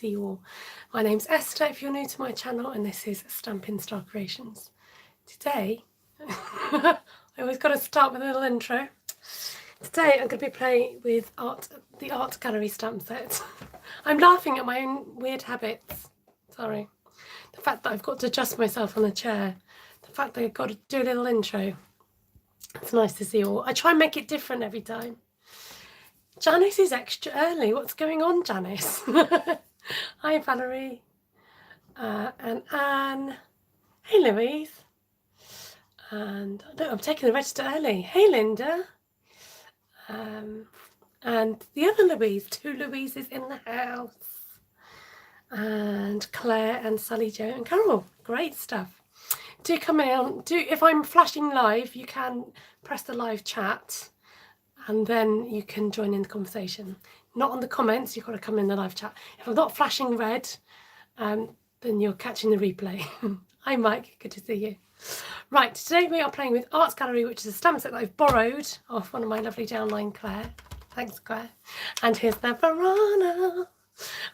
see you all. My name's Esther if you're new to my channel, and this is Stampin Star Creations. Today, I always got to start with a little intro. Today I'm going to be playing with the art gallery stamp set. I'm laughing at my own weird habits. Sorry. The fact that I've got to adjust myself on the chair. The fact that I've got to do a little intro. It's nice to see you all. I try and make it different every time. Janice is extra early. What's going on, Janice? Hi, Valerie. And Anne. Hey, Louise. And no, I'm taking the register early. Hey, Linda. And the other Louise, 2 Louises in the house. And Claire and Sally Jo and Carol. Great stuff. Do come in. If I'm flashing live, you can press the live chat and then you can join in the conversation. Not on the comments, you've got to come in the live chat. If I'm not flashing red, then you're catching the replay. Hi Mike, good to see you. Right, today we are playing with Arts Gallery, which is a stamp set that I've borrowed off one of my lovely downline, Claire. Thanks, Claire. And here's Navarana.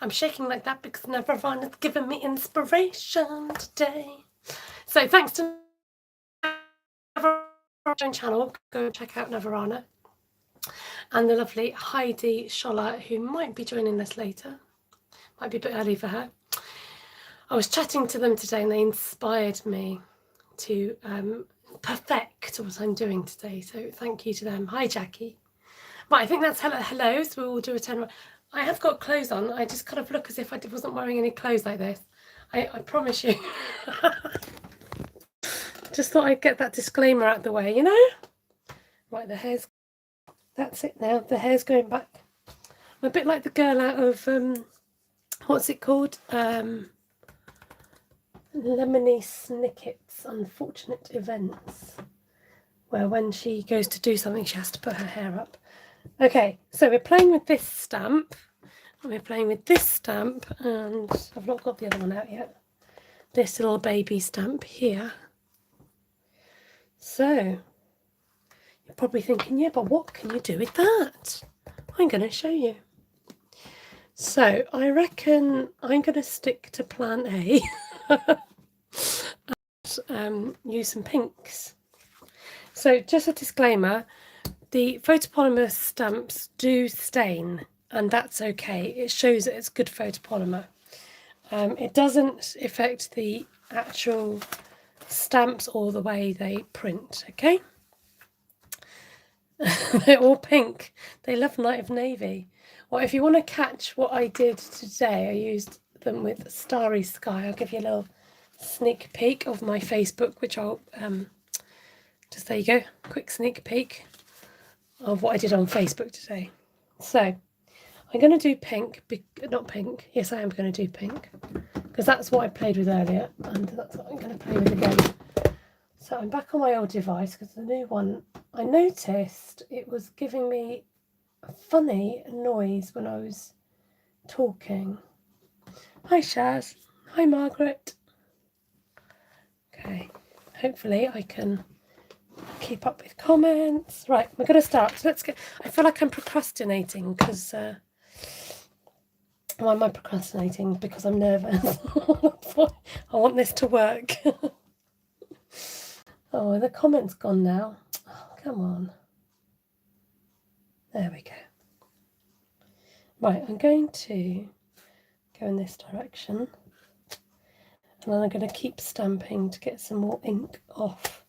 I'm shaking like that because Navarana's given me inspiration today. So thanks to Navarana channel, go check out Navarana. And the lovely Heidi Scholler, who might be joining us later. Might be a bit early for her. I was chatting to them today and they inspired me to perfect what I'm doing today. So thank you to them. Hi, Jackie. Right, I think that's hello. So we will do a 10. I have got clothes on. I just kind of look as if I wasn't wearing any clothes like this. I promise you. Just thought I'd get that disclaimer out of the way, you know? Right, the hair's... That's it now. The hair's going back. I'm a bit like the girl out of... what's it called? Lemony Snicket's Unfortunate Events, where when she goes to do something she has to put her hair up. Okay, so we're playing with this stamp, and we're playing with this stamp, and I've not got the other one out yet. This little baby stamp here. So you're probably thinking, yeah, but what can you do with that? I'm going to show you. So I reckon I'm going to stick to plan A. And use some pinks. So just a disclaimer, the photopolymer stamps do stain, and that's okay. It shows that it's good photopolymer. It doesn't affect the actual stamps or the way they print, okay? They're all pink. They love Night of Navy. Well, if you want to catch what I did today, I used them with Starry Sky. I'll give you a little sneak peek of my Facebook, which I'll just, there you go, quick sneak peek of what I did on Facebook today. So I'm going to do pink, not pink, yes I am going to do pink, because that's what I played with earlier, and that's what I'm going to play with again. So I'm back on my old device, because the new one, I noticed it was giving me a funny noise when I was talking. Hi Shaz, hi Margaret. Okay, hopefully I can keep up with comments. Right, we're going to start. So let's get... I feel like I'm procrastinating because... why am I procrastinating? Because I'm nervous. I want this to work. Oh, the comment's gone now. Oh, come on. There we go. Right, I'm going to go in this direction. And then I'm going to keep stamping to get some more ink off.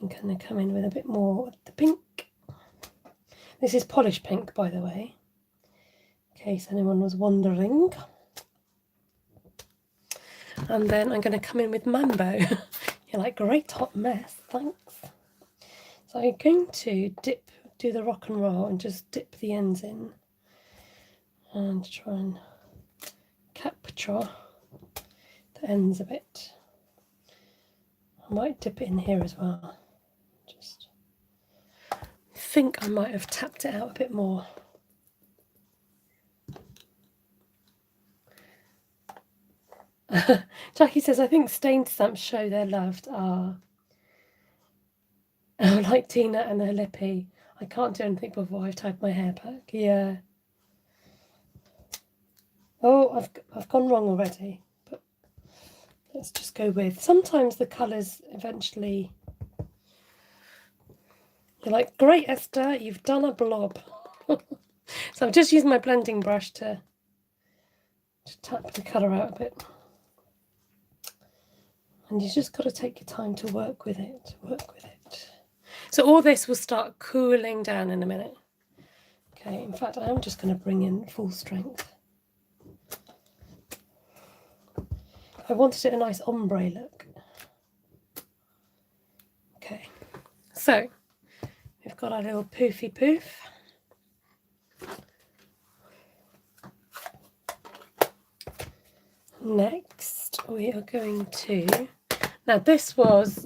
I'm going to come in with a bit more of the pink. This is polished pink, by the way, in case anyone was wondering. And then I'm going to come in with Mambo. You're like, great hot mess, thanks. So I'm going to do the rock and roll and just dip the ends in and try and capture the ends a bit. I might dip it in here as well. Just think I might have tapped it out a bit more. Jackie says, I think stained stamps show they're loved. Like Tina and her lippy. I can't do anything before I've tied my hair back. Yeah. Oh, I've gone wrong already, but let's just go with. Sometimes the colours eventually, you're like, great Esther, you've done a blob. So I've just used my blending brush to tap the colour out a bit. And you just got to take your time to work with it, So all this will start cooling down in a minute. Okay, in fact, I'm just going to bring in full strength. I wanted it a nice ombre look. Okay, so we've got our little poofy poof. Next, we are going to, now this was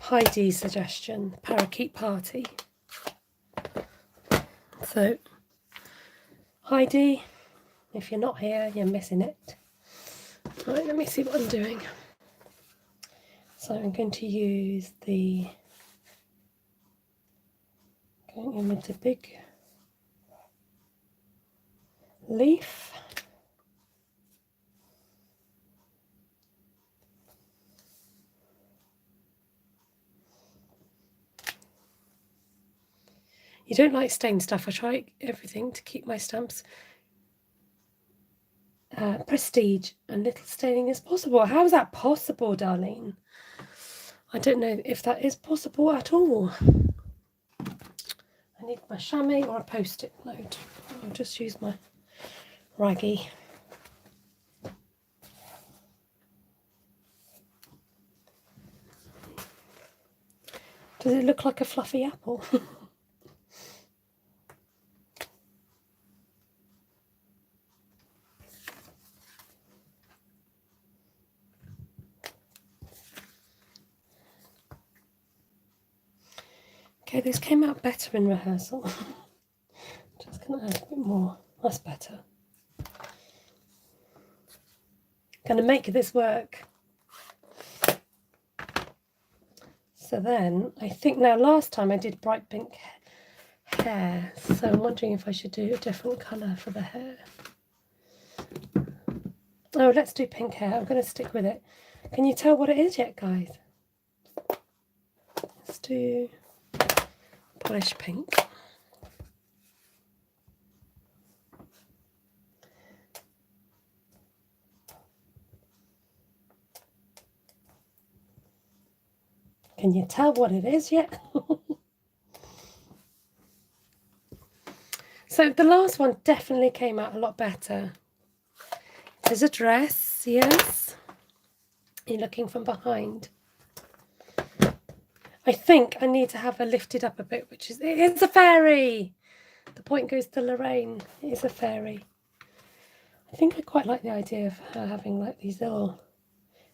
Heidi's suggestion, Parakeet Party. So, Heidi, if you're not here, you're missing it. Right, let me see what I'm doing. So I'm going to use going in with the big leaf. You don't like stained stuff. I try everything to keep my stamps prestige and little staining as possible. How is that possible, Darlene? I don't know if that is possible at all. I need my chamois or a post-it note. I'll just use my raggy. Does it look like a fluffy apple? Okay, this came out better in rehearsal. Just going to add a bit more. That's better. Going to make this work. So then, I think now last time I did bright pink hair, so I'm wondering if I should do a different colour for the hair. Oh, let's do pink hair. I'm going to stick with it. Can you tell what it is yet, guys? Let's do polished pink. Can you tell what it is yet? So the last one definitely came out a lot better. There's a dress, yes. You're looking from behind. I think I need to have her lifted up a bit, which is, it's a fairy. The point goes to Lorraine. It is a fairy. I think I quite like the idea of her having like these little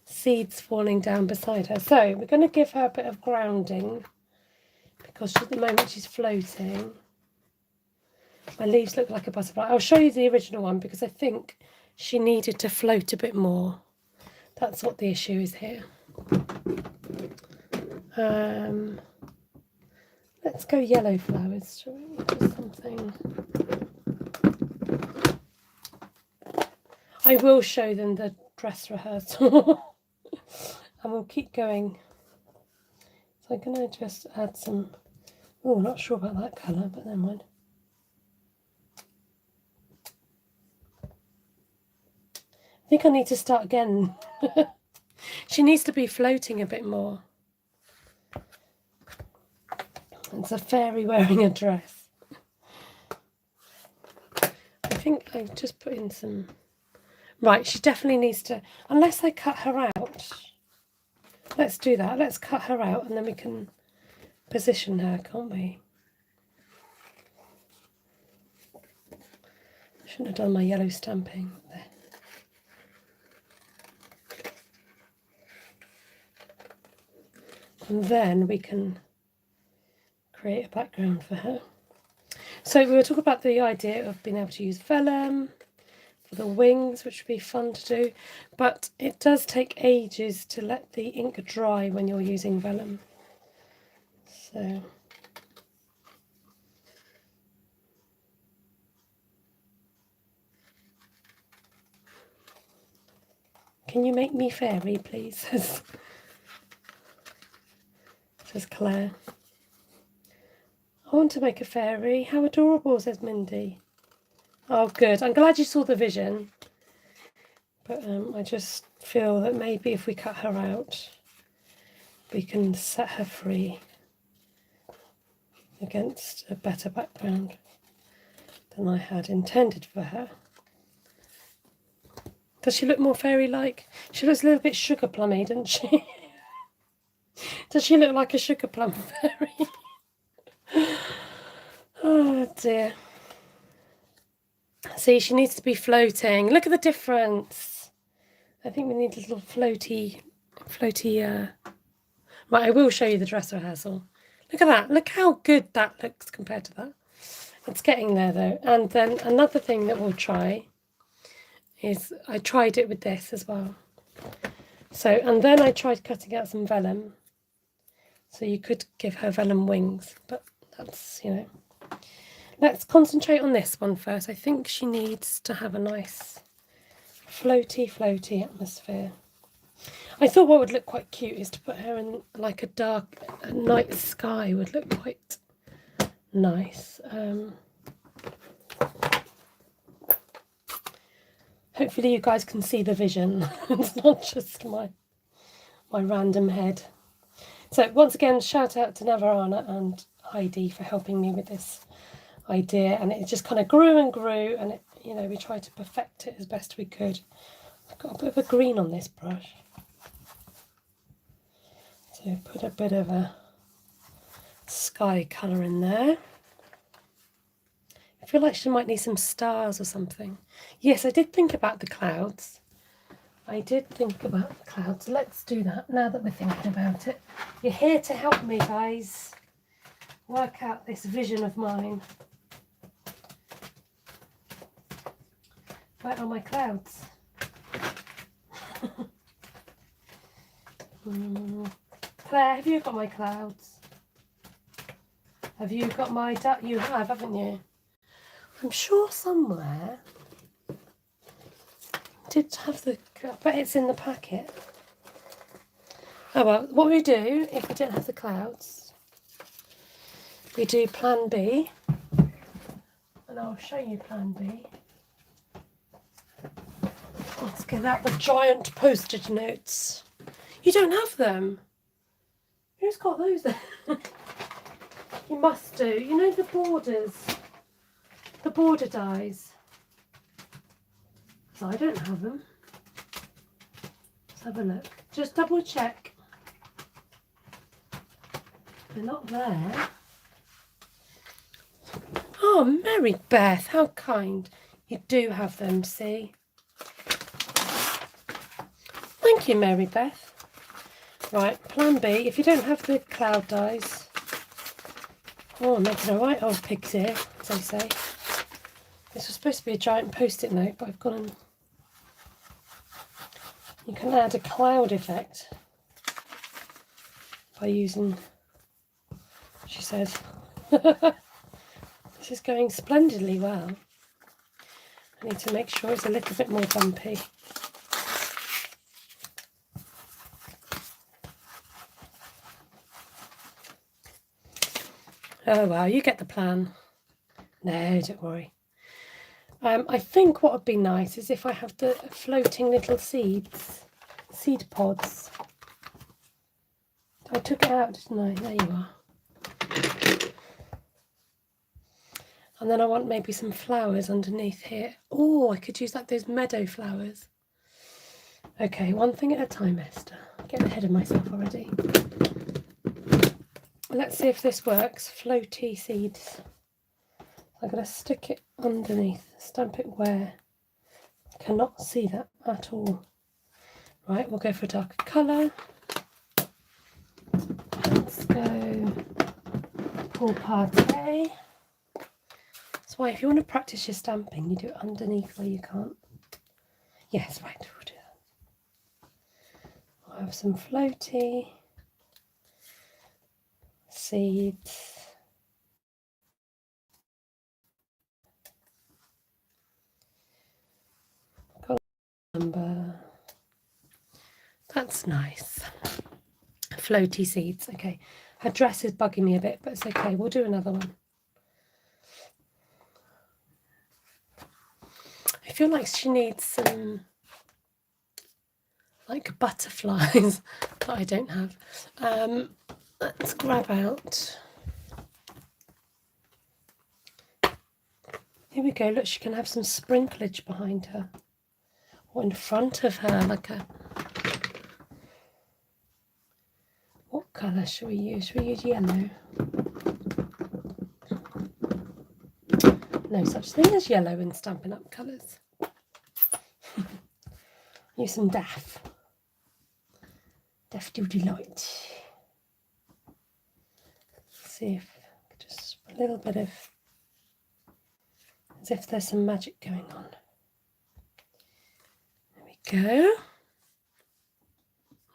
seeds falling down beside her. So we're going to give her a bit of grounding because at the moment she's floating. My leaves look like a butterfly. I'll show you the original one because I think she needed to float a bit more. That's what the issue is here. Let's go yellow flowers, shall we? Do something. I will show them the dress rehearsal and we'll keep going. So I'm going to just add some, oh, not sure about that colour, but never mind. I think I need to start again. She needs to be floating a bit more. It's a fairy wearing a dress. I think I've just put in some... Right, she definitely needs to... Unless I cut her out. Let's do that. Let's cut her out and then we can position her, can't we? I shouldn't have done my yellow stamping there. And then we can create a background for her. So we were talking about the idea of being able to use vellum for the wings, which would be fun to do, but it does take ages to let the ink dry when you're using vellum. So Can you make me fairy, please? Says Claire. I want to make a fairy. How adorable, says Mindy. Oh, good. I'm glad you saw the vision. But I just feel that maybe if we cut her out, we can set her free against a better background than I had intended for her. Does she look more fairy-like? She looks a little bit sugar plummy, doesn't she? Does she look like a sugar plum fairy? Oh dear. See, she needs to be floating. Look at the difference. I think we need a little floaty. Right, I will show you the dresser hassle. Look at that. Look how good that looks compared to that. It's getting there though. And then another thing that we'll try is, I tried it with this as well. So, and then I tried cutting out some vellum. So you could give her vellum wings, but that's, you know. Let's concentrate on this one first. I think she needs to have a nice floaty atmosphere. I thought what would look quite cute is to put her in like a night sky would look quite nice. Hopefully you guys can see the vision. It's not just my random head. So once again, shout out to Navarana and Heidi for helping me with this idea, and it just kind of grew and grew, and it, you know, we tried to perfect it as best we could. I've got a bit of a green on this brush, so put a bit of a sky colour in there. I feel like she might need some stars or something. Yes, I did think about the clouds. Let's do that now that we're thinking about it. You're here to help me, guys, work out this vision of mine. Where are my clouds? Claire, have you got my clouds? Have you got my duck? You have, haven't you? I'm sure somewhere I did have the, but it's in the packet. Oh well, what we do if we don't have the clouds, we do plan B, and I'll show you plan B. Let's get out the giant postage notes. You don't have them? Who's got those then? You must do. You know the borders, the border dies. So I don't have them. Let's have a look. Just double check. They're not there. Oh, Mary Beth, how kind. You do have them, see? Thank you, Mary Beth. Right, plan B. If you don't have the cloud dies. Oh, I'm making a right old pig's ear, as they say. This was supposed to be a giant post-it note, but I've gone and... You can add a cloud effect by using... She says... This is going splendidly well. I need to make sure it's a little bit more bumpy. Oh well, you get the plan. No, don't worry. I think what would be nice is if I have the floating little seed pods. I took it out, didn't I? There you are. And then I want maybe some flowers underneath here. Oh, I could use like those meadow flowers. Okay, one thing at a time, Esther. I'm getting ahead of myself already. Let's see if this works. Floaty seeds. I'm going to stick it underneath. Stamp it where I cannot see that at all. Right, we'll go for a darker colour. Let's go Paul Party. That's why if you want to practice your stamping, you do it underneath where you can't. Yes, right, we'll do that. I'll have some floaty seeds. Got a number. That's nice. Floaty seeds. Okay, her dress is bugging me a bit, but it's okay. We'll do another one. I feel like she needs some like butterflies that I don't have. Let's grab out. Here we go. Look, she can have some sprinklage behind her or in front of her, like a. What colour should we use? Should we use yellow? No such thing as yellow in Stampin' Up colours. Use some Daff. Daff do delight. See if just a little bit of, as if there's some magic going on. There we go.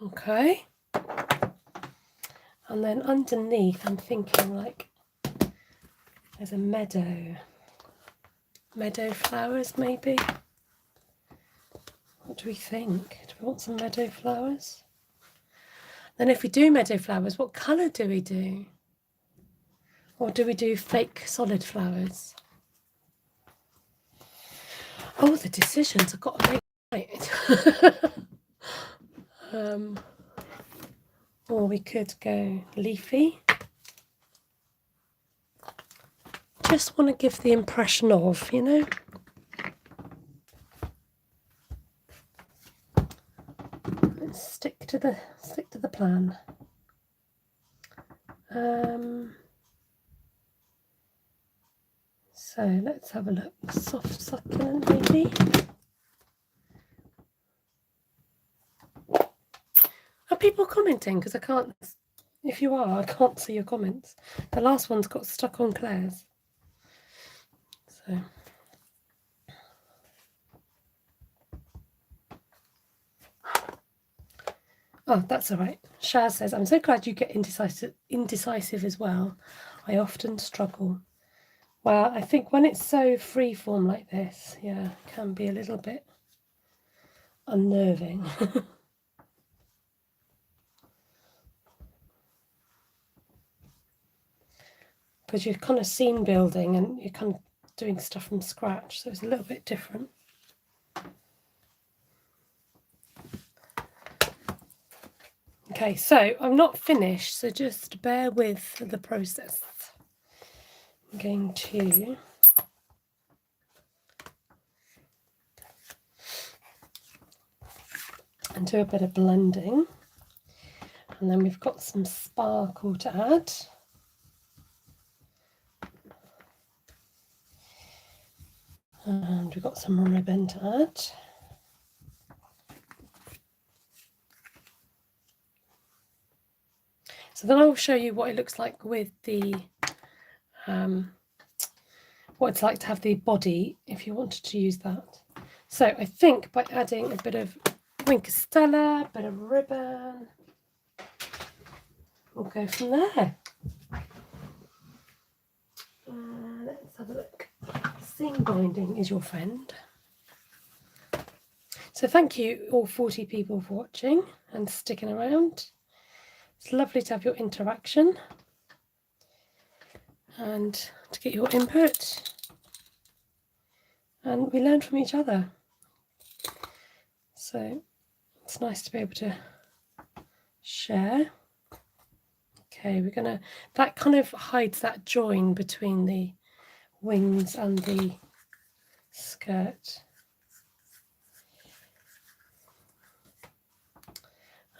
Okay. And then underneath, I'm thinking like there's a meadow flowers maybe. What do we think? Do we want some meadow flowers? Then if we do meadow flowers, what colour do we do? Or do we do fake solid flowers? Oh, the decisions I've got to make right. Or we could go leafy. Just want to give the impression of, you know. Let's stick to the plan. So let's have a look. Soft succulent maybe. Are people commenting? Because I can't, if you are, I can't see your comments. The last one's got stuck on Claire's. So. Oh, that's all right. Shaz says, I'm so glad you get indecisive as well. I often struggle. Well, I think when it's so freeform like this, yeah, it can be a little bit unnerving. Because you're kind of scene building and you're kind of doing stuff from scratch, so it's a little bit different. Okay, so I'm not finished, so just bear with the process. I'm going to do a bit of blending, and then we've got some sparkle to add. And we've got some ribbon to add. So then I'll show you what it looks like with the, what it's like to have the body if you wanted to use that. So I think by adding a bit of Stella, a bit of ribbon, we'll go from there. Let's have a look. Seam binding is your friend. So thank you all 40 people for watching and sticking around. It's lovely to have your interaction and to get your input, and we learn from each other. So it's nice to be able to share. Okay, we're gonna, that kind of hides that join between the wings and the skirt.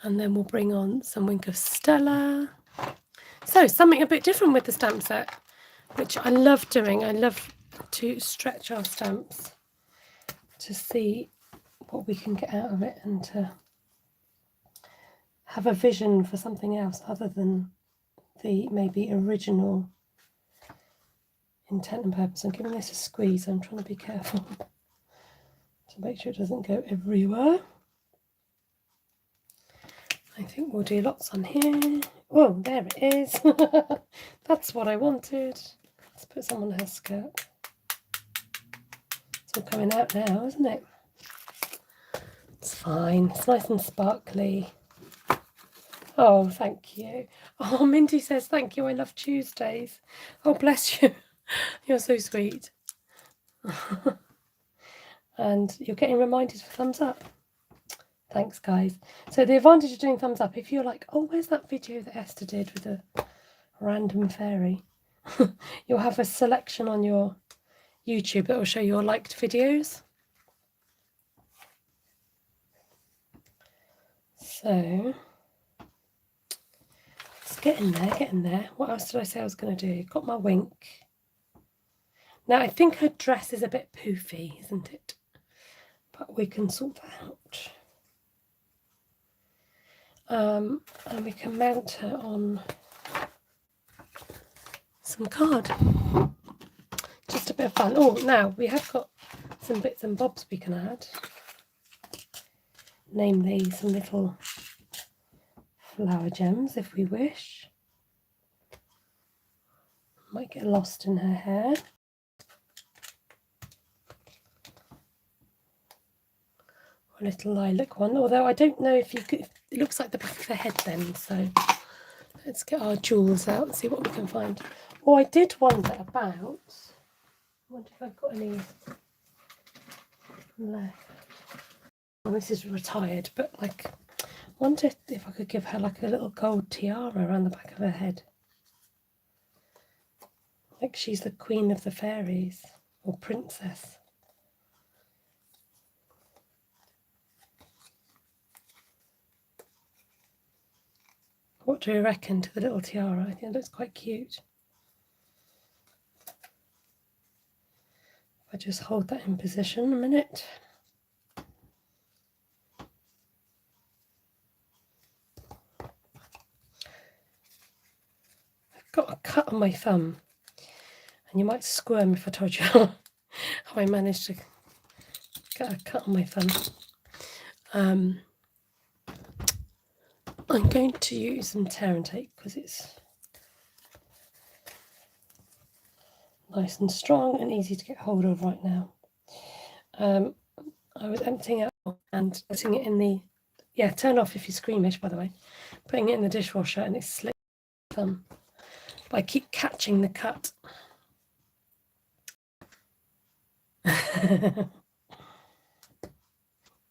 And then we'll bring on some wink of Stella. So something a bit different with the stamp set, which I love doing. I love to stretch our stamps to see what we can get out of it and to have a vision for something else other than the maybe original intent and purpose. I'm giving this a squeeze. I'm trying to be careful to make sure it doesn't go everywhere. I think we'll do lots on here. Oh, there it is. That's what I wanted. Let's put some on her skirt. It's all coming out now, isn't it? It's fine. It's nice and sparkly. Oh, thank you. Oh, Mindy says, thank you, I love Tuesdays. Oh, bless you. You're so sweet. And you're getting reminded for thumbs up. Thanks, guys. So the advantage of doing thumbs up, if you're like, oh, where's that video that Esther did with a random fairy? You'll have a selection on your YouTube that will show your liked videos. So it's getting there, getting there. What else did I say I was going to do? Got my wink. Now, I think her dress is a bit poofy, isn't it? But we can sort that out. And we can mount her on some card. Just a bit of fun. Oh, now we have got some bits and bobs we can add. Namely, some little flower gems if we wish. Might get lost in her hair. A little lilac one, although I don't know if you could, it looks like the back of her head then, so let's get our jewels out and see what we can find. Oh, I did wonder about, I wonder if I've got any left. Well, this is retired, but like, I wonder if I could give her like a little gold tiara around the back of her head. Like she's the queen of the fairies, or princess. What do you reckon to the little tiara? I think it looks quite cute. If I just hold that in position a minute. I've got a cut on my thumb, and you might squirm if I told you how I managed to get a cut on my thumb. I'm going to use some tear and tape because it's nice and strong and easy to get hold of right now. I was emptying out and putting it in the, turn off if you're squeamish, by the way, putting it in the dishwasher and it slipped my thumb. But I keep catching the cut.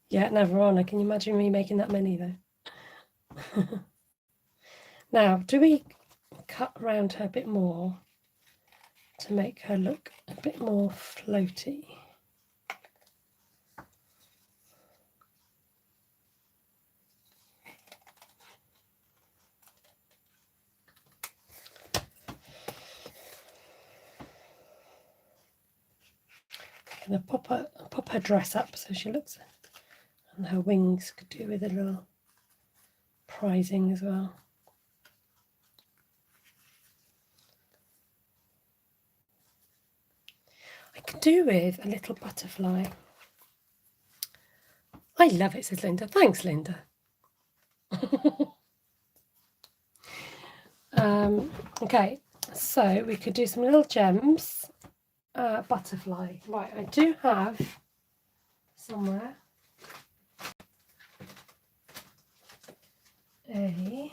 Yeah, now Verona, can you imagine me making that many though? Now, do we cut around her a bit more to make her look a bit more floaty? I'm going to pop her dress up so she looks, and her wings could do with a little prizing as well. I could do with a little butterfly. I love it, says Linda. Thanks, Linda. Okay, so we could do some little gems. Butterfly. Right, I do have somewhere A,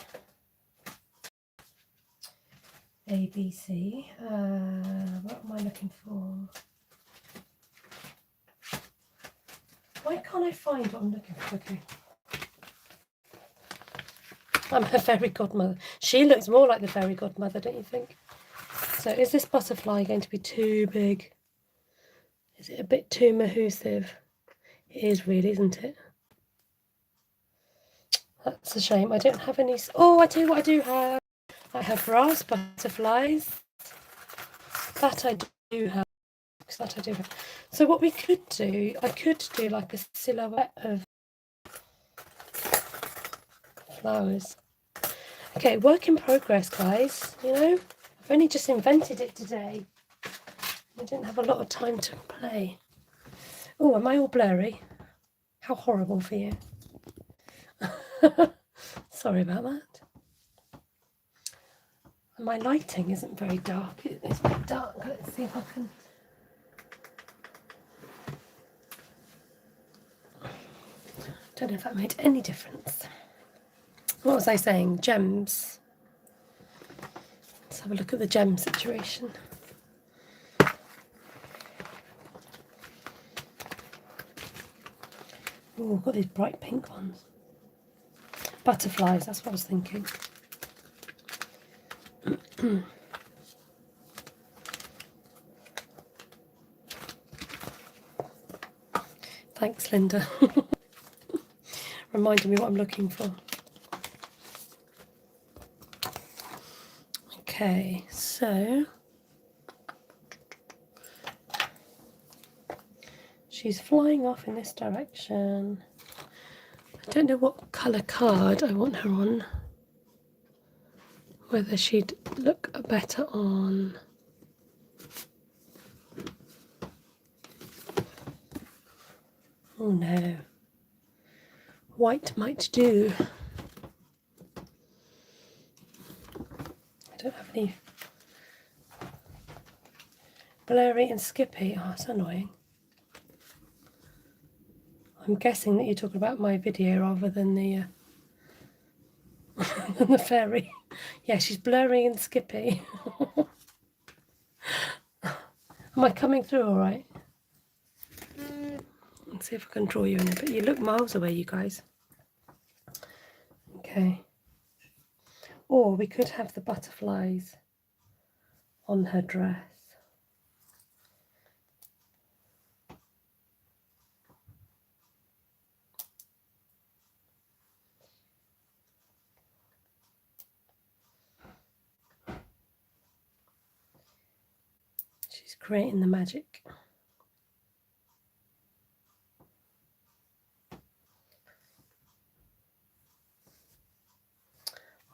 B, C. What am I looking for? Why can't I find what I'm looking for? Okay. I'm her fairy godmother. She looks more like the fairy godmother, don't you think? So is this butterfly going to be too big? Is it a bit too mahoosive? It is really, isn't it? That's a shame. I don't have any... Oh, I tell you what I do have. I have brass butterflies. That I do have. That I do have. So what we could do, I could do like a silhouette of flowers. Okay, work in progress, guys. You know, I've only just invented it today. I didn't have a lot of time to play. Oh, am I all blurry? How horrible for you. Sorry about that. My lighting isn't very dark. It's a bit dark. Let's see if I can... Don't know if that made any difference. What was I saying? Gems. Let's have a look at the gem situation. Oh, I've got these bright pink ones. Butterflies, that's what I was thinking. Thanks, Linda. Reminding me what I'm looking for. Okay, so she's flying off in this direction. I don't know what colour card I want her on. Whether she'd look better on. Oh no. White might do. I don't have any. Blurry and Skippy. Oh, that's annoying. I'm guessing that you're talking about my video rather than the than the fairy. Yeah, she's blurry and Skippy. Am I coming through all right? Let's see if I can draw you in a bit. You look miles away, you guys. Okay. Or we could have the butterflies on her dress. She's creating the magic.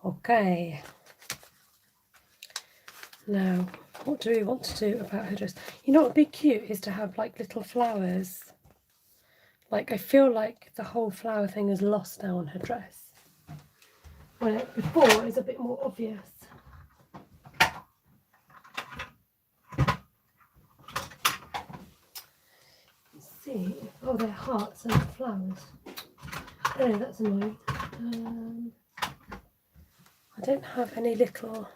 Okay. Now, what do we want to do about her dress? You know what would be cute is to have like little flowers. Like I feel like the whole flower thing is lost now on her dress. Where before it was a bit more obvious. Let's see. Oh, they're hearts and flowers. Oh, that's annoying. I don't have any little.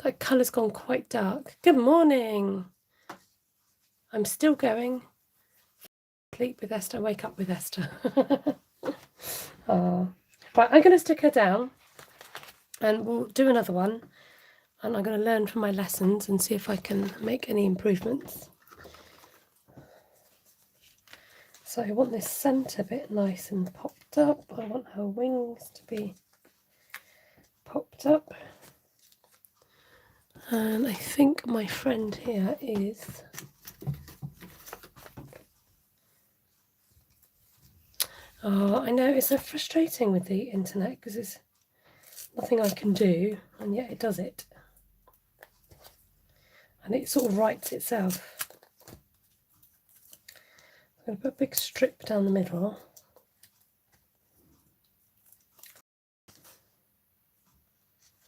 That colour's gone quite dark. Good morning. I'm still going. Sleep with Esther, wake up with Esther. Oh. Right, I'm going to stick her down and we'll do another one. And I'm going to learn from my lessons and see if I can make any improvements. So I want this centre bit nice and popped up. I want her wings to be popped up. And I think my friend here is I know it's so frustrating with the internet because there's nothing I can do and yet it does it. And it sort of writes itself. I'm going to put a big strip down the middle.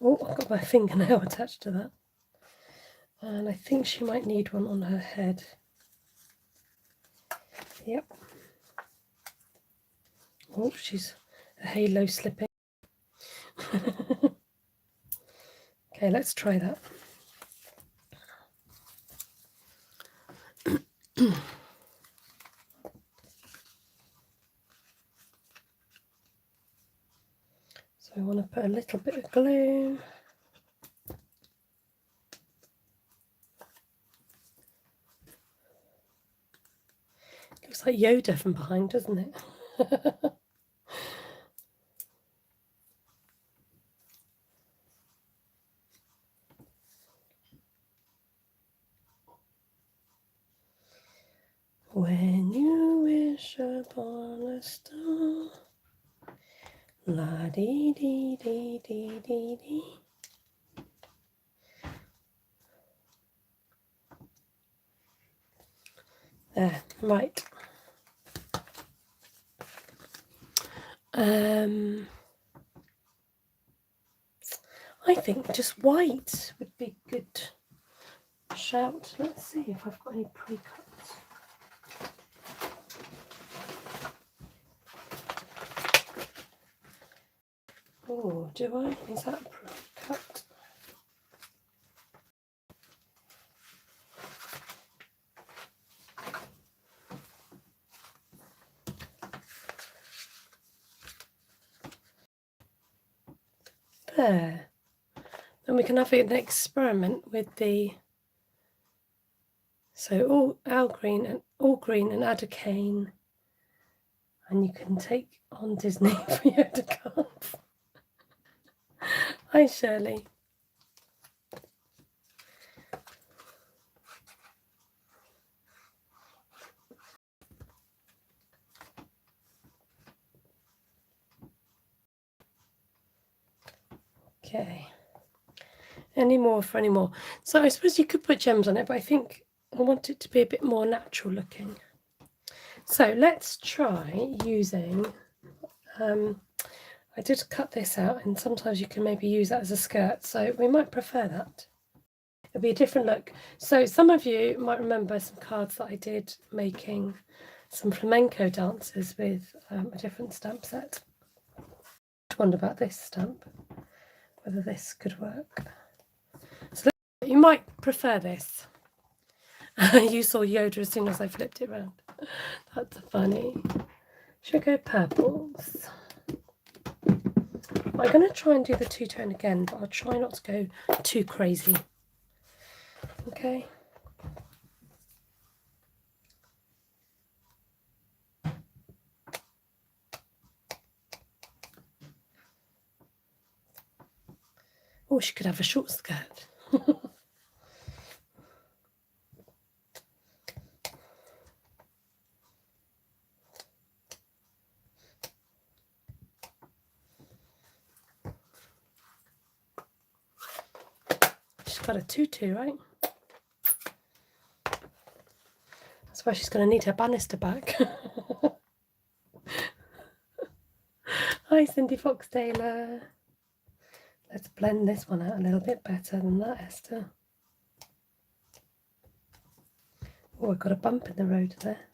Oh, I've got my fingernail attached to that. And I think she might need one on her head. Yep. Oh, she's a halo slipping. Okay, let's try that. So I want to put a little bit of glue. Looks like Yoda from behind, doesn't it? When you wish upon a star, la dee dee dee dee dee dee. There, right. I think just white would be good shout. Let's see if I've got any pre-cuts. Oh, do I? Is that cut? There. Then we can have an experiment with the, so all green and add a cane, and you can take on Disney for Yoda cards. Hi Shirley. Okay. Any more for any more? So I suppose you could put gems on it, but I think I want it to be a bit more natural looking. So let's try using, I did cut this out, and sometimes you can maybe use that as a skirt, so we might prefer that. It'll be a different look. So some of you might remember some cards that I did making some flamenco dances with a different stamp set. I wonder about this stamp, whether this could work. So you might prefer this. You saw Yoda as soon as I flipped it around. That's funny. Should I go purples? I'm going to try and do the two-tone again, but I'll try not to go too crazy. Okay. Oh, she could have a short skirt. She's got a tutu, right? That's why she's going to need her banister back. Hi, Cindy Fox Taylor. Let's blend this one out a little bit better than that, Esther. Oh, I've got a bump in the road there.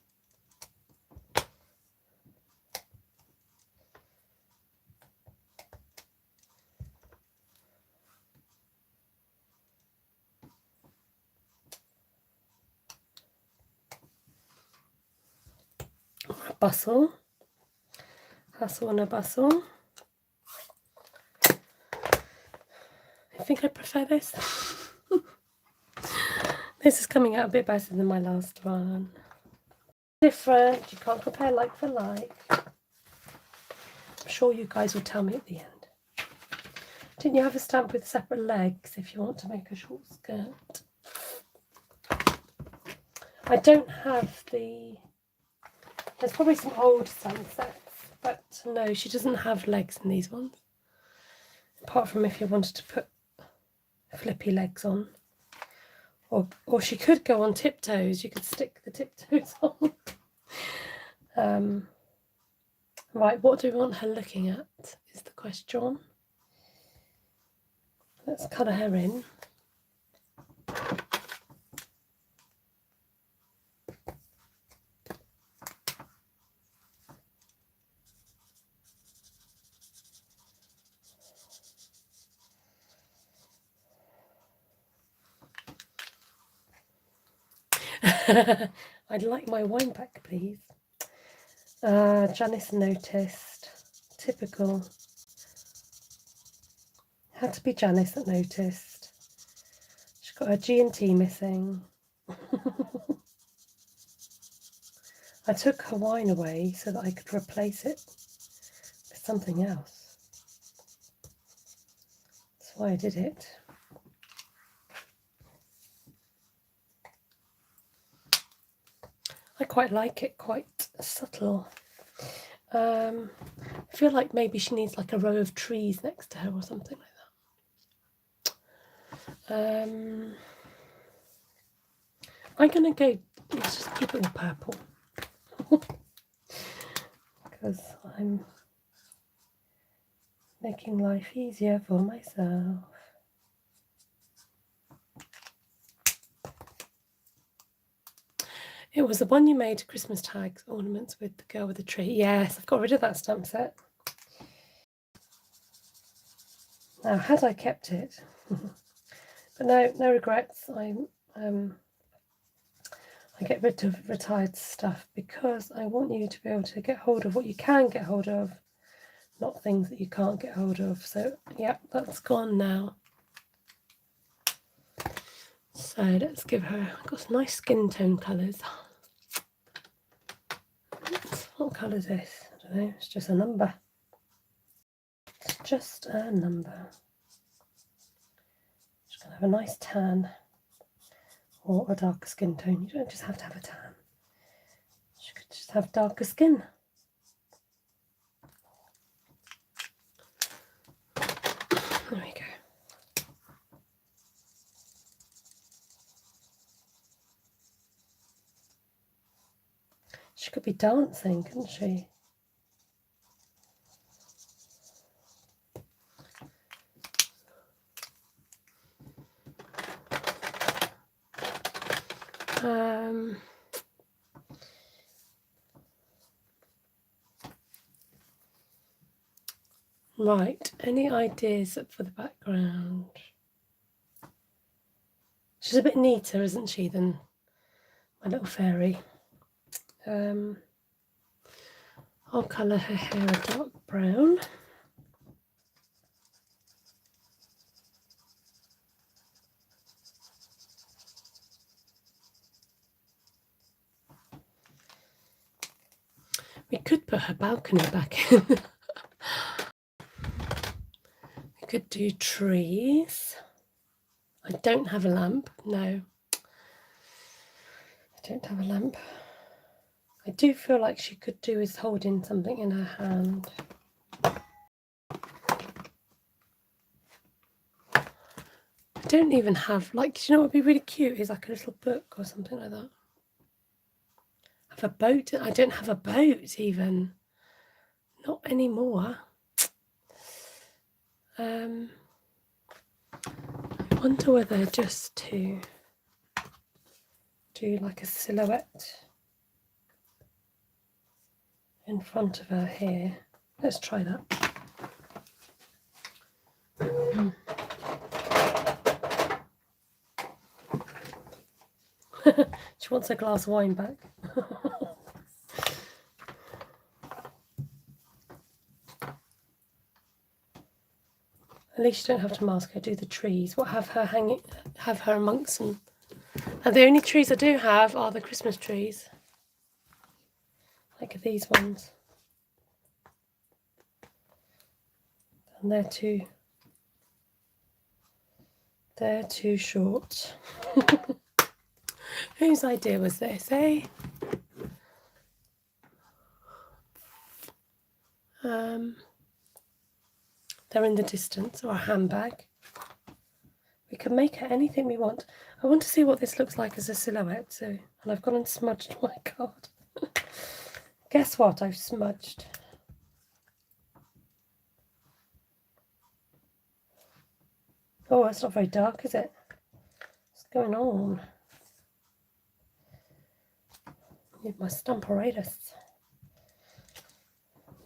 A bustle. Hustle and a bustle. I think I prefer this. This is coming out a bit better than my last one. Different, you can't compare like for like. I'm sure you guys will tell me at the end. Didn't you have a stamp with separate legs if you want to make a short skirt? I don't have the, there's probably some old stamp sets, but no, she doesn't have legs in these ones. Apart from if you wanted to put flippy legs on. Or she could go on tiptoes. You could stick the tiptoes on. Right, what do we want her looking at is the question. Let's colour her in. I'd like my wine back, please. Janice noticed. Typical. Had to be Janice that noticed. She's got her G&T missing. I took her wine away so that I could replace it with something else. That's why I did it. I quite like it, quite subtle. I feel like maybe she needs like a row of trees next to her or something like that. I'm going to go, let's just keep it all purple. Because I'm making life easier for myself. It was the one you made Christmas tags ornaments with the girl with the tree. Yes, I've got rid of that stamp set. Now, had I kept it, but no regrets. I get rid of retired stuff because I want you to be able to get hold of what you can get hold of, not things that you can't get hold of. So yeah, that's gone now. So let's give her, I've got some nice skin tone colours. What colour is this? I don't know, it's just a number. It's just a number. Just going to have a nice tan or a darker skin tone. You don't just have to have a tan. You could just have darker skin. There we go. She could be dancing, couldn't she? Right, any ideas for the background? She's a bit neater, isn't she, than my little fairy. I'll colour her hair a dark brown. We could put her balcony back in. We could do trees. I don't have a lamp, no. I don't have a lamp. I do feel like she could do is holding something in her hand. I don't even have, like, do you know what would be really cute is like a little book or something like that. Have a boat. I don't have a boat even. Not anymore. I wonder whether just to do like a silhouette in front of her here. Let's try that. She wants a glass of wine back. At least you don't have to mask her. Do the trees. What have her hanging? Have her amongst them. And the only trees I do have are the Christmas trees, like these ones. And they're too short. Whose idea was this, eh? They're in the distance, or a handbag. We can make her anything we want. I want to see what this looks like as a silhouette, so, and I've gone and smudged my card. Guess what I've smudged? Oh, that's not very dark, is it? What's going on? I need my Stamparatus.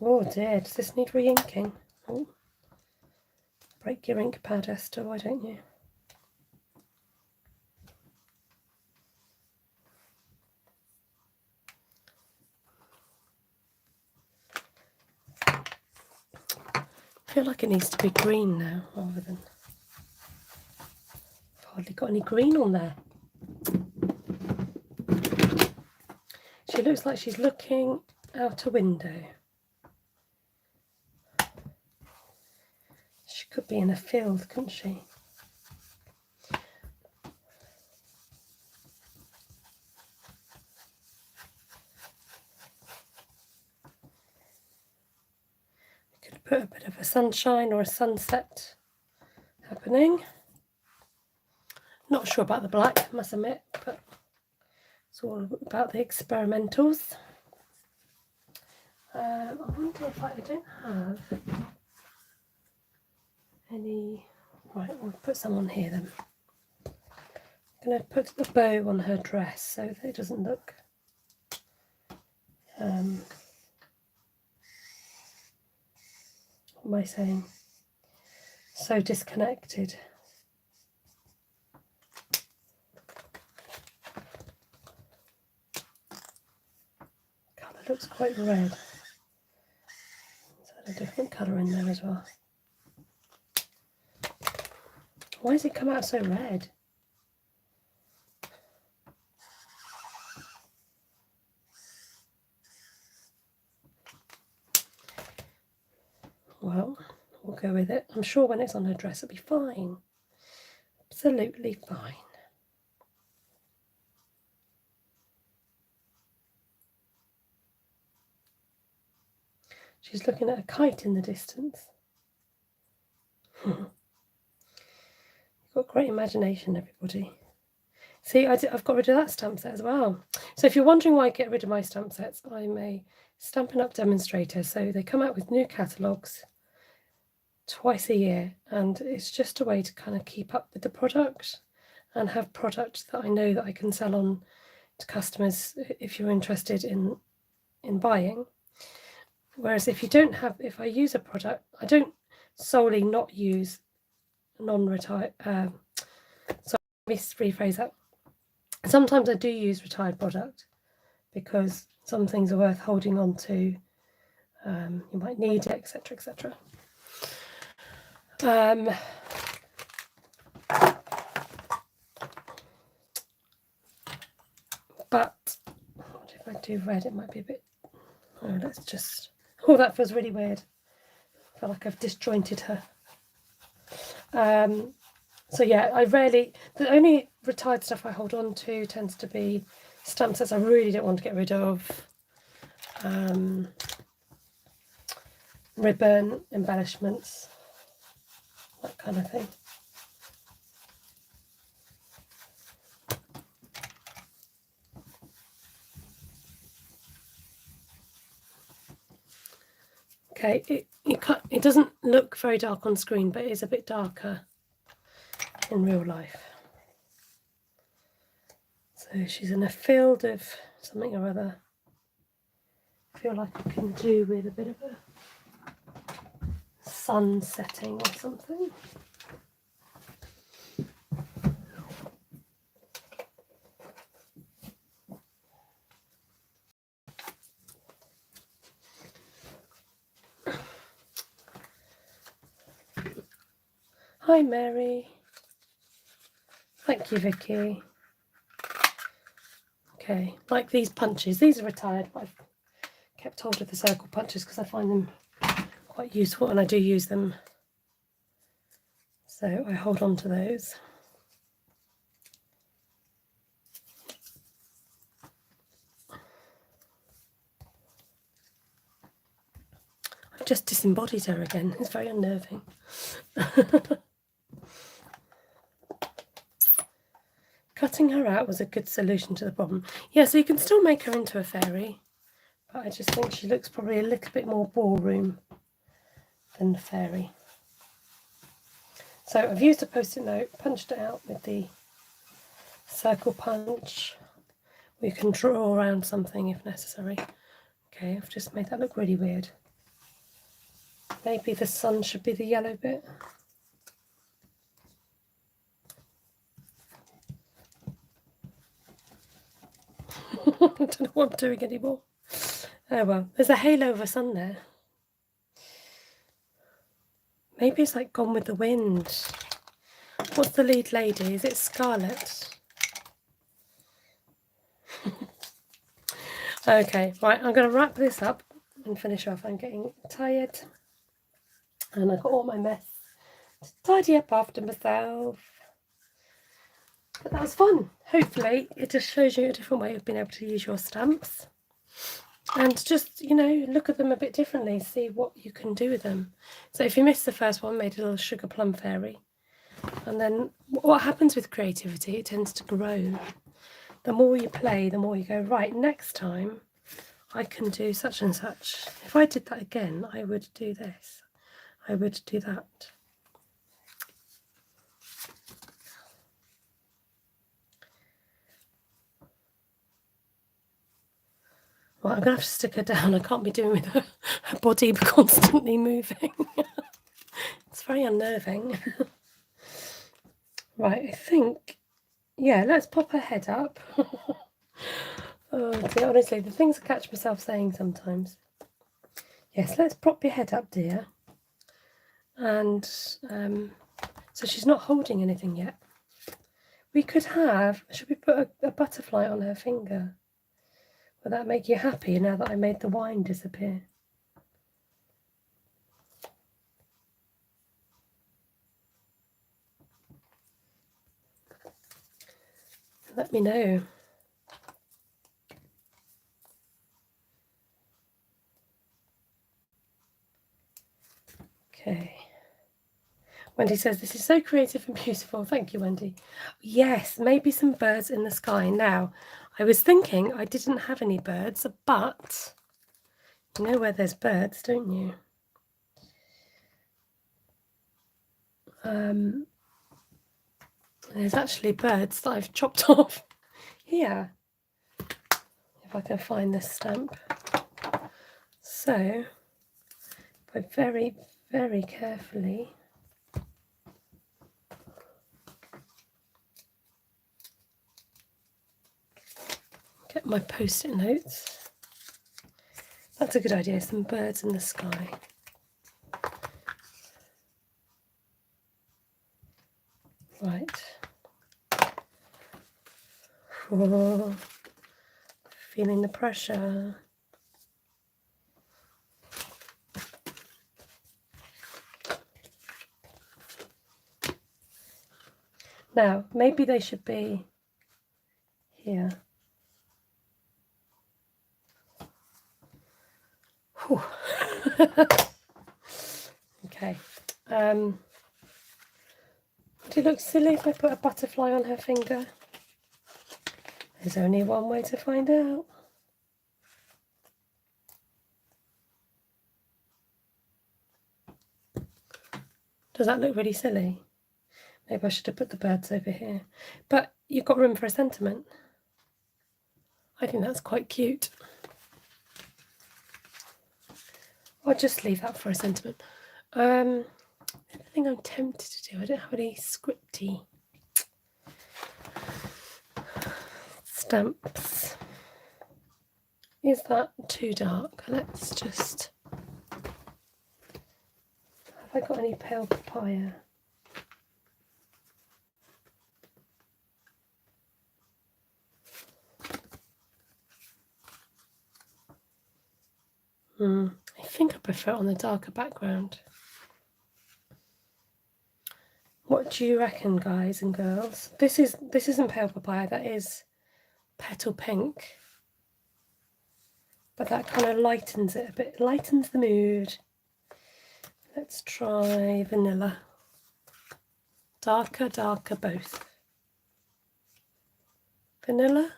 Oh dear, does this need re-inking? Oh. Break your ink pad, Esther, why don't you? I feel like it needs to be green now, rather than... I've hardly got any green on there. She looks like she's looking out a window. She could be in a field, couldn't she? We could put a bit of a sunshine or a sunset happening. Not sure about the black, I must admit, but it's all about the experimentals. I wonder if I don't have any... Right, we'll put some on here then. I'm going to put the bow on her dress so that it doesn't look... what am I saying? so disconnected. Colour looks quite red. Let's add a different colour in there as well. Why does it come out so red? Well, we'll go with it. I'm sure when it's on her dress it'll be fine. Absolutely fine. She's looking at a kite in the distance. You've got great imagination, everybody. See, I've got rid of that stamp set as well. So if you're wondering why I get rid of my stamp sets, I'm a Stampin' Up demonstrator. So they come out with new catalogues twice a year, and it's just a way to kind of keep up with the product and have product that I know that I can sell on to customers if you're interested in buying. Whereas if I use a product, I don't solely not use non-retired, sorry, let me rephrase that. Sometimes I do use retired product because some things are worth holding on to. You might need it, etc., etc. But what if I do red? It might be a bit. Oh, let's just. Oh, that feels really weird. I feel like I've disjointed her. So yeah, the only retired stuff I hold on to tends to be stamp sets I really don't want to get rid of, ribbon, embellishments, that kind of thing. Okay, it doesn't look very dark on screen, but it is a bit darker in real life. So she's in a field of something or other. I feel like I can do with a bit of a sun setting or something. Hi Mary. Thank you, Vicky. Okay, like these punches. These are retired, but I've kept hold of the circle punches because I find them quite useful and I do use them. So I hold on to those. I've just disembodied her again. It's very unnerving. Cutting her out was a good solution to the problem. Yeah, so you can still make her into a fairy, but I just think she looks probably a little bit more ballroom than fairy. So I've used a post-it note, punched it out with the circle punch. We can draw around something if necessary. Okay, I've just made that look really weird. Maybe the sun should be the yellow bit. I don't know what I'm doing anymore. Oh well, there's a halo of a sun there. Maybe it's like Gone with the Wind. What's the lead lady? Is it Scarlet? Okay, right, I'm going to wrap this up and finish off. I'm getting tired and I've got all my mess to tidy up after myself. But that was fun. Hopefully it just shows you a different way of being able to use your stamps. And just, you know, look at them a bit differently, see what you can do with them. So if you missed the first one, made a little sugar plum fairy. And then what happens with creativity, it tends to grow. The more you play, the more you go, right, next time I can do such and such. If I did that again, I would do this. I would do that. Well, I'm going to have to stick her down. I can't be doing with her body constantly moving. It's very very unnerving. Right, I think, yeah, let's pop her head up. Oh dear, honestly, the things I catch myself saying sometimes. Yes, let's prop your head up, dear. And so she's not holding anything yet. We could have, should we put a butterfly on her finger? Will that make you happy now that I made the wine disappear? Let me know. Okay. Wendy says, this is so creative and beautiful. Thank you, Wendy. Yes, maybe some birds in the sky. Now, I was thinking I didn't have any birds, but you know where there's birds, don't you? There's actually birds that I've chopped off here. If I can find this stamp. So, if I very, very carefully get my post-it notes. That's a good idea, some birds in the sky. Right. Oh, feeling the pressure. Now, maybe they should be here. Okay. Would it look silly if I put a butterfly on her finger? There's only one way to find out. Does that look really silly? Maybe I should have put the birds over here. But you've got room for a sentiment. I think that's quite cute. I'll just leave that for a sentiment. The thing I'm tempted to do, I don't have any scripty stamps. Is that too dark? Let's just... Have I got any pale papaya? I think I prefer it on the darker background. What do you reckon, guys and girls? This isn't pale papaya, that is petal pink. But that kind of lightens it a bit, lightens the mood. Let's try vanilla. Darker, darker both. Vanilla?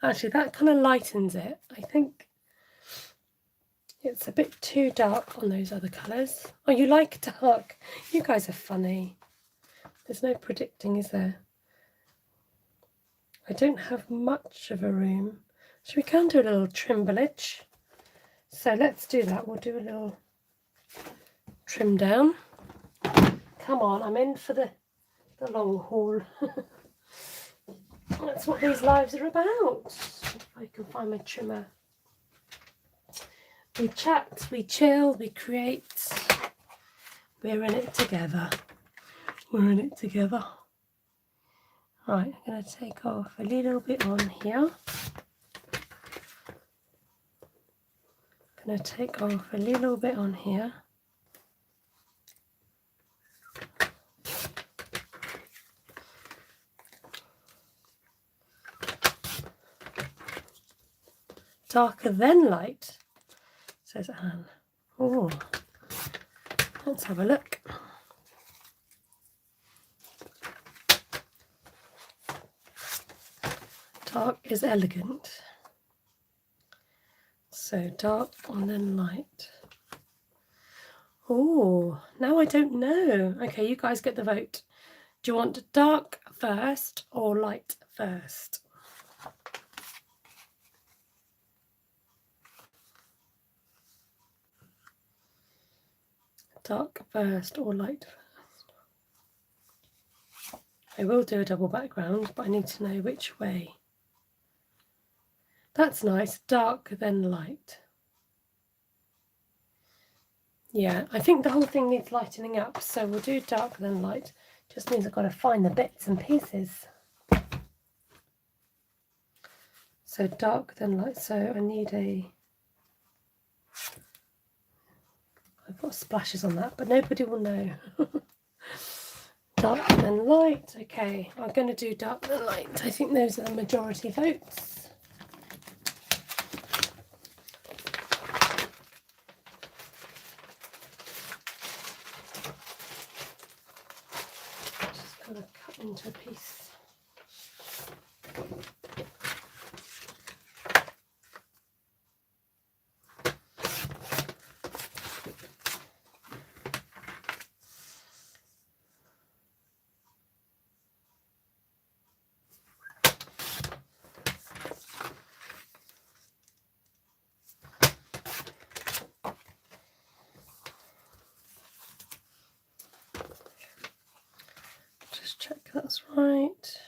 Actually, that kind of lightens it. I think it's a bit too dark on those other colours. Oh, you like dark? You guys are funny. There's no predicting, is there? I don't have much of a room. So we can do a little trimblage. So let's do that. We'll do a little trim down. Come on, I'm in for the long haul. That's what these lives are about. If I can find my trimmer. We chat, we chill, we create. We're in it together. We're in it together. Right, I'm going to take off a little bit on here. Going to take off a little bit on here. Darker than light, says Anne. Oh, let's have a look. Dark is elegant. So dark and then light. Oh, now I don't know. Okay, you guys get the vote. Do you want dark first or light first? dark first or light first. I will do a double background, but I need to know which way. That's nice, dark then light. Yeah, I think the whole thing needs lightening up, so we'll do dark then light. Just means I've got to find the bits and pieces. So dark then light, so I need I've got splashes on that, but nobody will know. Dark then light, okay, I'm going to do dark then light. I think those are the majority votes. Just going to cut into a piece. Check that's right.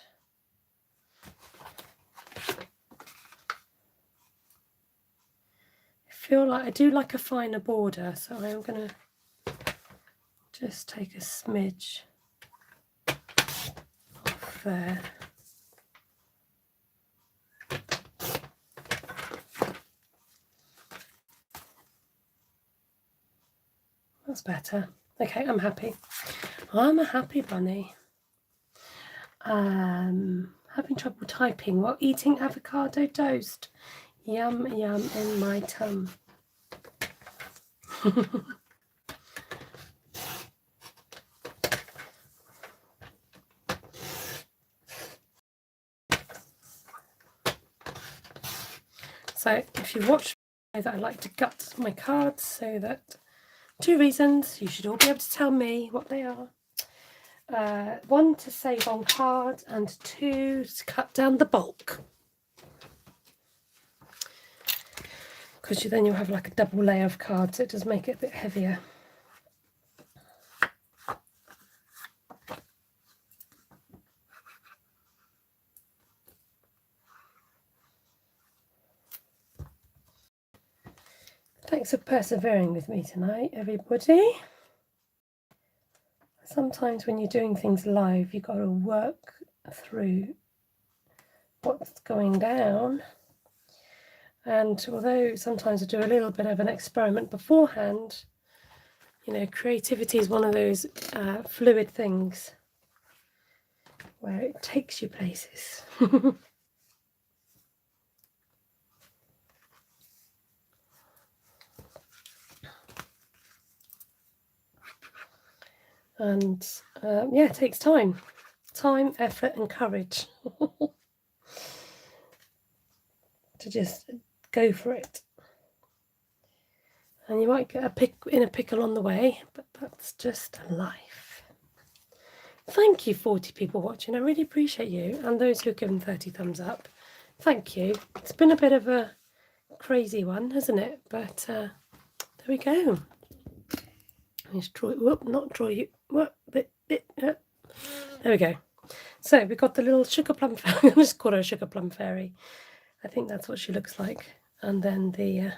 I feel like I do like a finer border, so I'm going to just take a smidge off there. That's better. Okay, I'm happy. I'm a happy bunny. Having trouble typing while eating avocado toast. Yum, yum in my tum. So if you watch, I know that I like to gut my cards, so that 2 reasons, you should all be able to tell me what they are. 1, to save on cards, and 2, to cut down the bulk. Because then you'll have like a double layer of cards, so it does make it a bit heavier. Thanks for persevering with me tonight, everybody. Sometimes when you're doing things live, you've got to work through what's going down. And although sometimes I do a little bit of an experiment beforehand, you know, creativity is one of those fluid things where it takes you places. And yeah, it takes time, effort and courage to just go for it. And you might get a pickle on the way, but that's just life. Thank you, 40 people watching. I really appreciate you, and those who have given 30 thumbs up. Thank you. It's been a bit of a crazy one, hasn't it? But there we go. Let's draw it. Whoop, not draw you. What? There we go. So we've got the little sugar plum fairy. I'll just call her a sugar plum fairy. I think that's what she looks like. And then the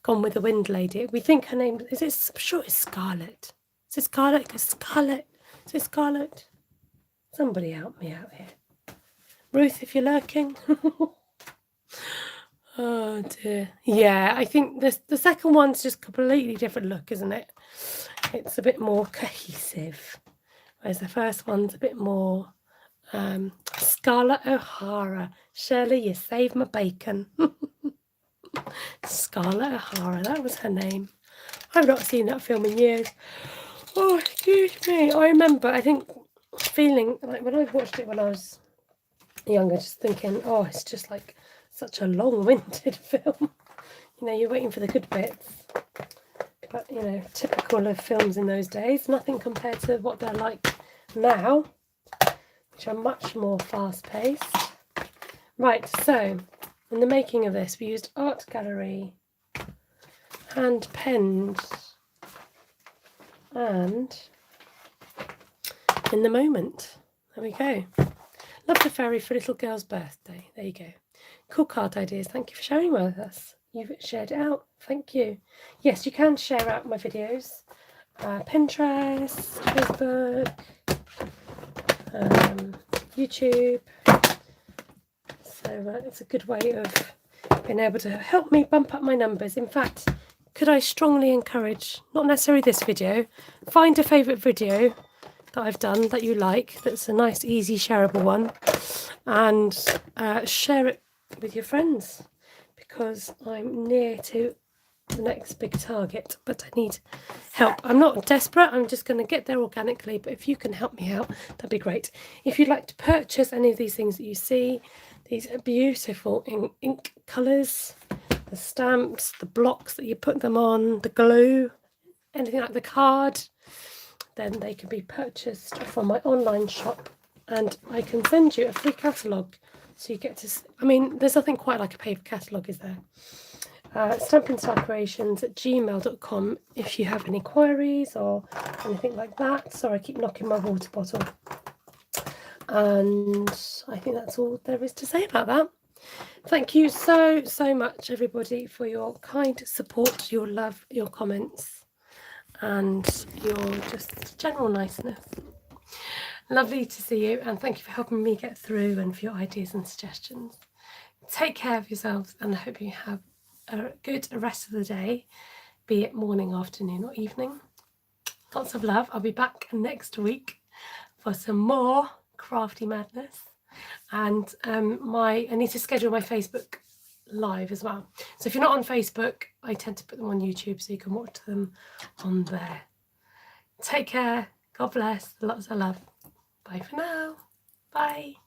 Gone with the Wind lady. We think her name is it. I'm sure it's Scarlet. Is it Scarlet? Scarlet. Is it Scarlet? Somebody help me out here. Ruth, if you're lurking. Oh dear. Yeah, I think the second one's just a completely different look, isn't it? It's a bit more cohesive, whereas the first one's a bit more Scarlett O'Hara. Shirley, you saved my bacon. Scarlett O'Hara, that was her name. I've not seen that film in years. Oh, excuse me. I remember, I think, feeling like when I watched it when I was younger, just thinking, oh, it's just like such a long-winded film. You know, you're waiting for the good bits. But, you know, typical of films in those days. Nothing compared to what they're like now, which are much more fast-paced. Right, so, in the making of this, we used art gallery, hand-penned and In the Moment. There we go. Love the fairy for little girl's birthday. There you go. Cool card ideas. Thank you for sharing with us. You've shared it out. Thank you. Yes, you can share out my videos. Pinterest, Facebook, YouTube. So it's a good way of being able to help me bump up my numbers. In fact, could I strongly encourage, not necessarily this video, find a favourite video that I've done that you like, that's a nice, easy, shareable one, and share it with your friends, because I'm near to the next big target, but I need help. I'm not desperate, I'm just going to get there organically, but if you can help me out, that'd be great. If you'd like to purchase any of these things that you see, these are beautiful ink colours, the stamps, the blocks that you put them on, the glue, anything like the card, then they can be purchased from my online shop, and I can send you a free catalogue, so you get to, I mean, there's nothing quite like a paper catalogue, is there? stampinstarcreations@gmail.com if you have any queries or anything like that. Sorry, I keep knocking my water bottle. And I think that's all there is to say about that. Thank you so much, everybody, for your kind support, your love, your comments, and your just general niceness. Lovely to see you, and thank you for helping me get through and for your ideas and suggestions. Take care of yourselves, and I hope you have a good rest of the day, be it morning, afternoon or evening. Lots of love. I'll be back next week for some more crafty madness, and I need to schedule my Facebook live as well, so if you're not on Facebook, I tend to put them on YouTube so you can watch them on there. Take care, God bless, lots of love, bye for now, bye.